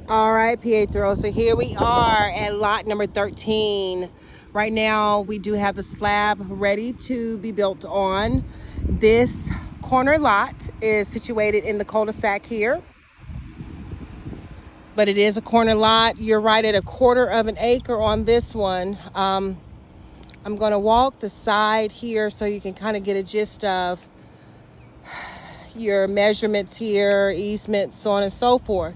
All right, Pietro. So here we are at lot number 13. Right now, we do have the slab ready to be built on. This corner lot is situated in the cul-de-sac here, but it is a corner lot. You're right at 1/4 of an acre on this one. I'm going to walk the side here so you can kind of get a gist of your measurements here, easements, so on and so forth.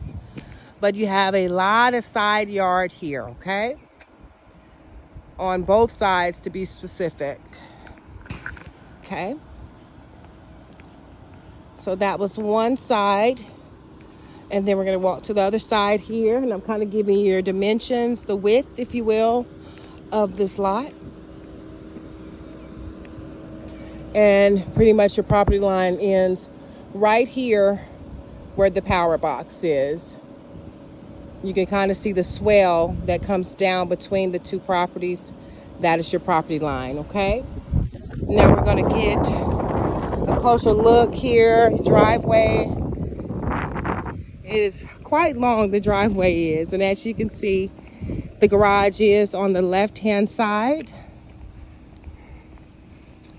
But you have a lot of side yard here, okay? On both sides, to be specific. Okay. So that was one side. And then we're going to walk to the other side here. And I'm kind of giving you your dimensions, the width, if you will, of this lot. And pretty much your property line ends right here where the power box is. You can kind of see the swell that comes down between the two properties. That is your property line, okay? Now we're going to get a closer look here. Driveway. It is quite long, the driveway is. And as you can see, the garage is on the left-hand side.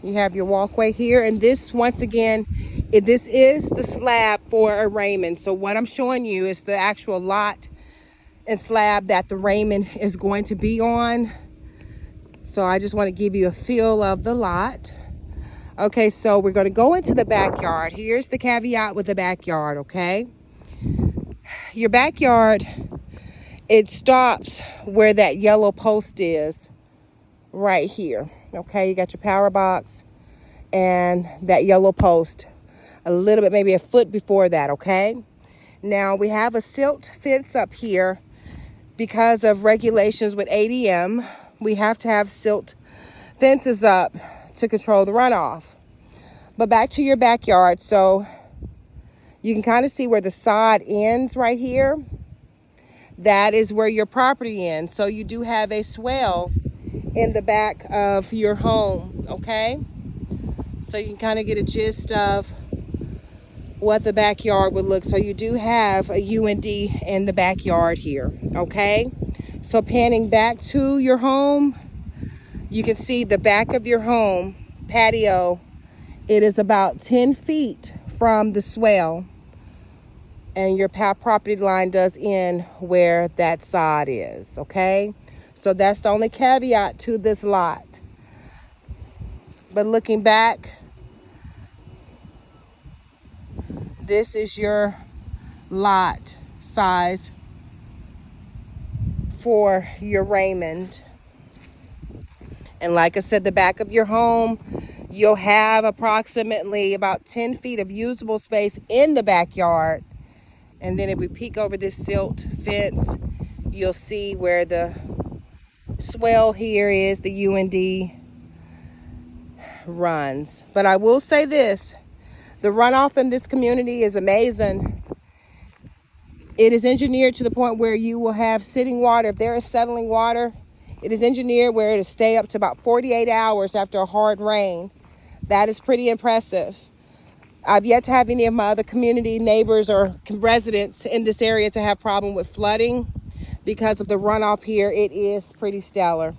You have your walkway here. And this, once again, this is the slab for a Raymond. So what I'm showing you is the actual lot and slab that the Raymond is going to be on. So I just want to give you a feel of the lot. Okay, so we're going to go into the backyard. Here's the caveat with the backyard, okay? Your backyard, it stops where that yellow post is, right here. Okay, you got your power box and that yellow post a little bit, maybe a foot before that, okay? Now we have a silt fence up here. Because of regulations with ADM, we have to have silt fences up to control the runoff. But back to your backyard, so you can kind of see where the sod ends right here. That is where your property ends. So you do have a swell in the back of your home, okay? So you can kind of get a gist of what the backyard would look. So you do have a UND in the backyard here, okay? So panning back to your home, you can see the back of your home patio. It is about 10 feet from the swell, and your property line does end where that sod is, okay? So that's the only caveat to this lot. But looking back, this is your lot size for your Raymond. And like I said, the back of your home, you'll have approximately about 10 feet of usable space in the backyard. And then if we peek over this silt fence, you'll see where the swell here is, the UND runs. But I will say this, the runoff in this community is amazing. It is engineered to the point where you will have sitting water. If there is settling water, it is engineered where it'll stay up to about 48 hours after a hard rain. That is pretty impressive. I've yet to have any of my other community neighbors or residents in this area to have problem with flooding because of the runoff here. It is pretty stellar.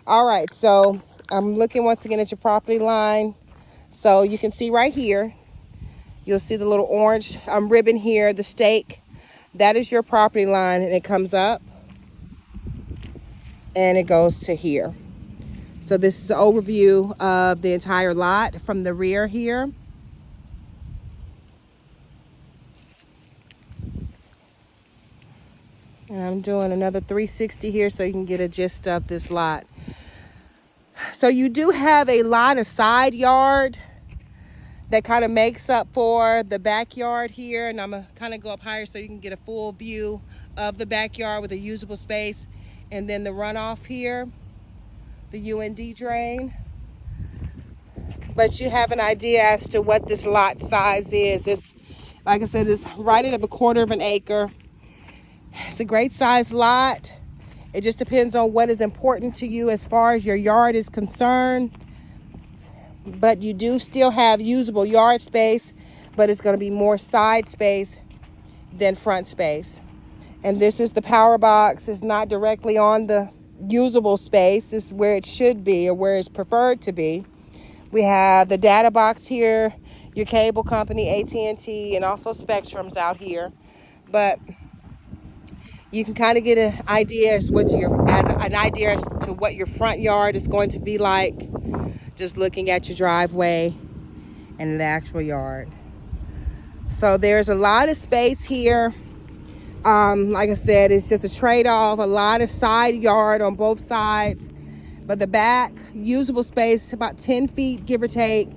All right, so I'm looking once again at your property line. So you can see right here, you'll see the little orange ribbon here, the stake. That is your property line, and it comes up and it goes to here. So this is an overview of the entire lot from the rear here. And I'm doing another 360 here so you can get a gist of this lot. So you do have a lot of side yard that kind of makes up for the backyard here. And I'm gonna kind of go up higher so you can get a full view of the backyard with a usable space. And then the runoff here, the UND drain. But you have an idea as to what this lot size is. It's, like I said, it's right at 1/4 of an acre. It's a great size lot. It just depends on what is important to you as far as your yard is concerned. But you do still have usable yard space, but it's going to be more side space than front space. And this is the power box. It's not directly on the usable space. It's where it should be, or where it's preferred to be. We have the data box here, your cable company, AT&T, and also Spectrum's out here. But you can kind of get an idea as to what your front yard is going to be like, just looking at your driveway and the actual yard. So there's a lot of space here. Like I said, it's just a trade-off, a lot of side yard on both sides, but the back usable space is about 10 feet, give or take,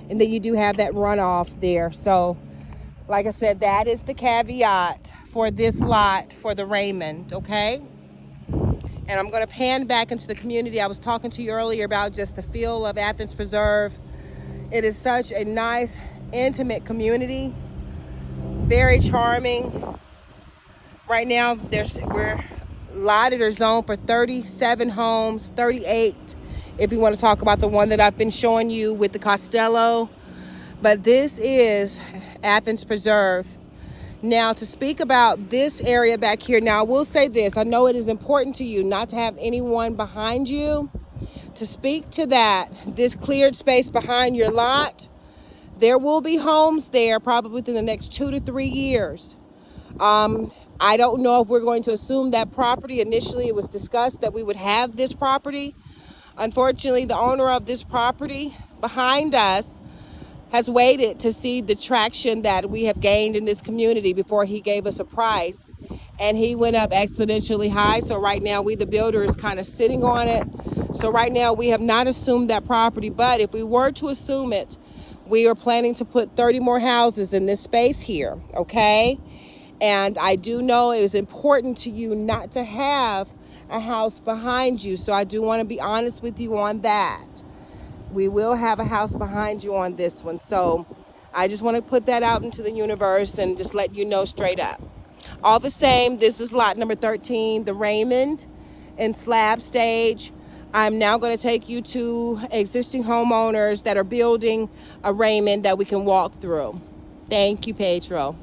and then you do have that runoff there. So like I said, that is the caveat for this lot for the Raymond, okay? And I'm going to pan back into the community. I was talking to you earlier about just the feel of Athens Preserve. It is such a nice, intimate community, very charming. Right now, we're allotted or zoned for 37 homes, 38 if you want to talk about the one that I've been showing you with the Costello. But this is Athens Preserve. Now, to speak about this area back here, now I will say this, I know it is important to you not to have anyone behind you. To speak to that, this cleared space behind your lot, there will be homes there probably within the next 2 to 3 years. I don't know if we're going to assume that property. Initially, it was discussed that we would have this property. Unfortunately, the owner of this property behind us has waited to see the traction that we have gained in this community before he gave us a price. And he went up exponentially high. So right now, we, the builder, is kind of sitting on it. So right now, we have not assumed that property. But if we were to assume it, we are planning to put 30 more houses in this space here, okay? And I do know it is important to you not to have a house behind you. So I do want to be honest with you on that. We will have a house behind you on this one. So I just want to put that out into the universe and just let you know straight up. All the same, this is lot number 13, the Raymond in slab stage. I'm now going to take you to existing homeowners that are building a Raymond that we can walk through. Thank you, Pedro.